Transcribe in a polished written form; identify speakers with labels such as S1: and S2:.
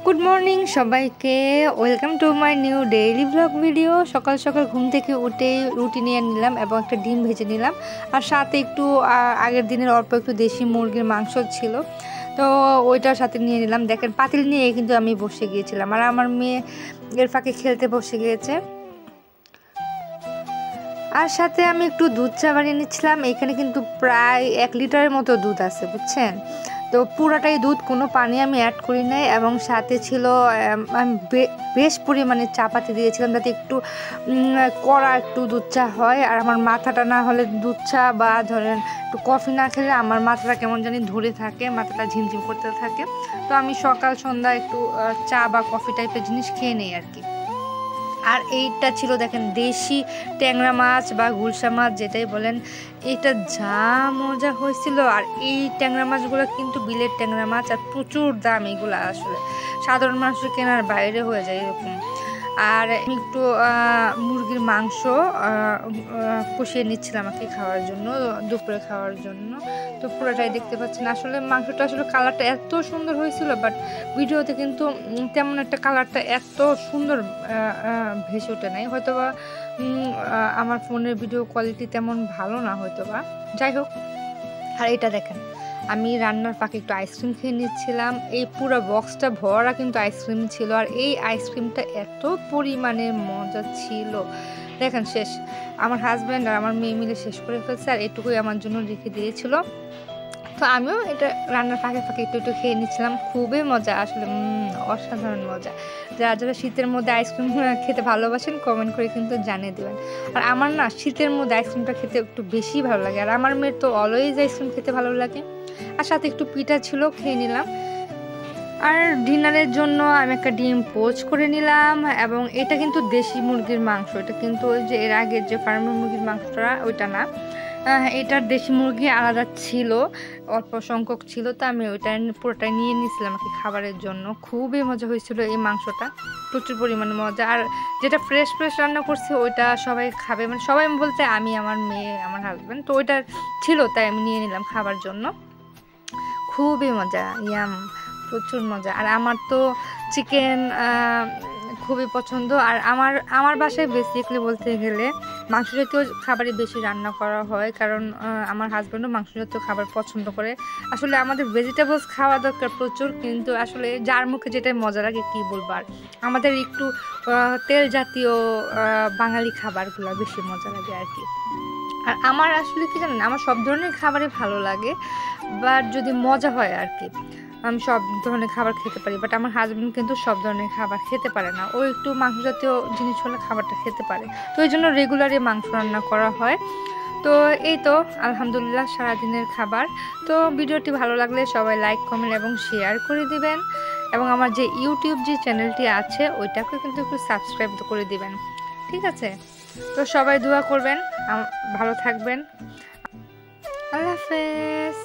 S1: Good morning সবাইকে, welcome to my new daily blog video. সকাল সকাল ঘুম থেকে উঠে রুটি নিয়ে নিলাম এবং একটা ডিম ভেজে নিলাম, আর সাথে একটু আগের দিনের অল্প একটু দেশি মুরগির মাংস ছিল, তো ওইটার সাথে নিয়ে নিলাম। দেখেন পাতিল নিয়ে কিন্তু আমি বসে গিয়েছিলাম, আর আমার মেয়ে এর ফাঁকে খেলতে বসে গিয়েছে। আর সাথে আমি একটু দুধ চা বানিয়ে নিচ্ছিলাম। এখানে কিন্তু প্রায় 1 লিটারের মতো দুধ আছে, বুঝছেন। তো পুরাটাই দুধ, কোনো পানি আমি অ্যাড করি নাই। এবং সাথে ছিল আমি বেশ পরিমাণে চাপাতি দিয়েছিলাম, যাতে একটু কড়া একটু দুধ চা হয়। আর আমার মাথাটা না হলে দুধ চা বা ধরেন একটু কফি না খেলে আমার মাথাটা কেমন জানি ধরে থাকে, মাথাটা ঝিমঝিম করতে থাকে। তো আমি সকাল সন্ধ্যা একটু চা বা কফি টাইপের জিনিস খেয়ে নেই আর কি। আর এইটা ছিল দেখেন দেশি ট্যাংরা মাছ বা গুলশা মাছ যেটাই বলেন, এটা যা মজা হয়েছিল। আর এই ট্যাংরা মাছগুলো কিন্তু বিলের ট্যাংরা মাছ, আর প্রচুর দাম এগুলো, আসলে সাধারণ মানুষের কেনার বাইরে হয়ে যায় এরকম। আর আমি একটু মুরগির মাংস কষিয়ে নিচ্ছিলাম আর কি খাওয়ার জন্য, দুপুরে খাওয়ার জন্য। তো পুরোটাই দেখতে পাচ্ছেন, আসলে মাংসটা আসলে কালারটা এত সুন্দর হয়েছিল, বাট ভিডিওতে কিন্তু তেমন একটা কালারটা এত সুন্দর ভেসে ওঠে নাই, হয়তোবা আমার ফোনের ভিডিও কোয়ালিটি তেমন ভালো না হয়তোবা, যাই হোক। আর এটা দেখেন, আমি রান্নার ফাঁকে একটু আইসক্রিম খেয়ে নিচ্ছিলাম। এই পুরো বক্সটা ভরা কিন্তু আইসক্রিম ছিল, আর এই আইসক্রিমটা এত পরিমাণে মজা ছিল। দেখেন শেষ, আমার হাজব্যান্ড আর আমার মেয়ে মিলে শেষ করে ফেলছে, আর এটুকুই আমার জন্য রেখে দিয়েছিল। তো আমিও এটা রান্নার ফাঁকে ফাঁকে একটু একটু খেয়ে নিচ্ছিলাম। খুবই মজা, আসলে অসাধারণ মজা। যারা যারা শীতের মধ্যে আইসক্রিম খেতে ভালোবাসেন কমেন্ট করে কিন্তু জানিয়ে দেবেন। আর আমার না শীতের মধ্যে আইসক্রিমটা খেতে একটু বেশি ভালো লাগে, আর আমার মেয়ের তো অলওয়েজ আইসক্রিম খেতে ভালো লাগে। আর সাথে একটু পিঠা ছিল, খেয়ে নিলাম। আর ডিনারের জন্য আমি একটা ডিম পোচ করে নিলাম, এবং এটা কিন্তু দেশি মুরগির মাংস, এটা কিন্তু ওই যে এর আগের যে ফার্মের মুরগির মাংসটা ওইটা না, এটার দেশি মুরগি আলাদা ছিল, অল্প সংখ্যক ছিল। তো আমি ওইটা পুরোটাই নিয়ে নিয়েছিলাম আর কি খাবারের জন্য। খুবই মজা হয়েছিল এই মাংসটা, প্রচুর পরিমাণে মজা। আর যেটা ফ্রেশ ফ্রেশ রান্না করছি ওইটা সবাই খাবে, মানে সবাই বলতে আমি, আমার মেয়ে, আমার হাজব্যান্ড, তো ওইটা ছিল তাই আমি নিয়ে নিলাম খাবার জন্য। খুবই মজা, ইয়াম, প্রচুর মজা। আর আমার তো চিকেন খুবই পছন্দ। আর আমার বাসায় বেসিক্যালি বলতে গেলে মাংস জাতীয় খাবারই বেশি রান্না করা হয়, কারণ আমার হাজব্যান্ডও মাংস জাতীয় খাবার পছন্দ করে। আসলে আমাদের ভেজিটেবলস খাওয়া দরকার প্রচুর, কিন্তু আসলে যার মুখে যেটাই মজা লাগে কী বলবো। আর আমাদের একটু তেল জাতীয় বাঙালি খাবারগুলো বেশি মজা লাগে আর কি। আর আমার আসলে কি জানেন, আমার সব ধরনের খাবারই ভালো লাগে, বাট যদি মজা হয় আর কি, আমি সব ধরনের খাবার খেতে পারি। বাট আমার হাজব্যান্ড কিন্তু সব ধরনের খাবার খেতে পারে না, ও একটু মাংস জাতীয় জিনিস হলে খাবারটা খেতে পারে। তো এই জন্য রেগুলারই মাংস রান্না করা হয়। তো এই তো আলহামদুলিল্লাহ সারাদিনের খাবার। তো ভিডিওটি ভালো লাগলে সবাই লাইক, কমেন্ট এবং শেয়ার করে দিবেন, এবং আমার যে ইউটিউব যে চ্যানেলটি আছে ওইটাকে কিন্তু একটু সাবস্ক্রাইব করে দিবেন, ঠিক আছে। তো সবাই দোয়া করবেন, ভালো থাকবেন। আল্লাহ হাফেজ।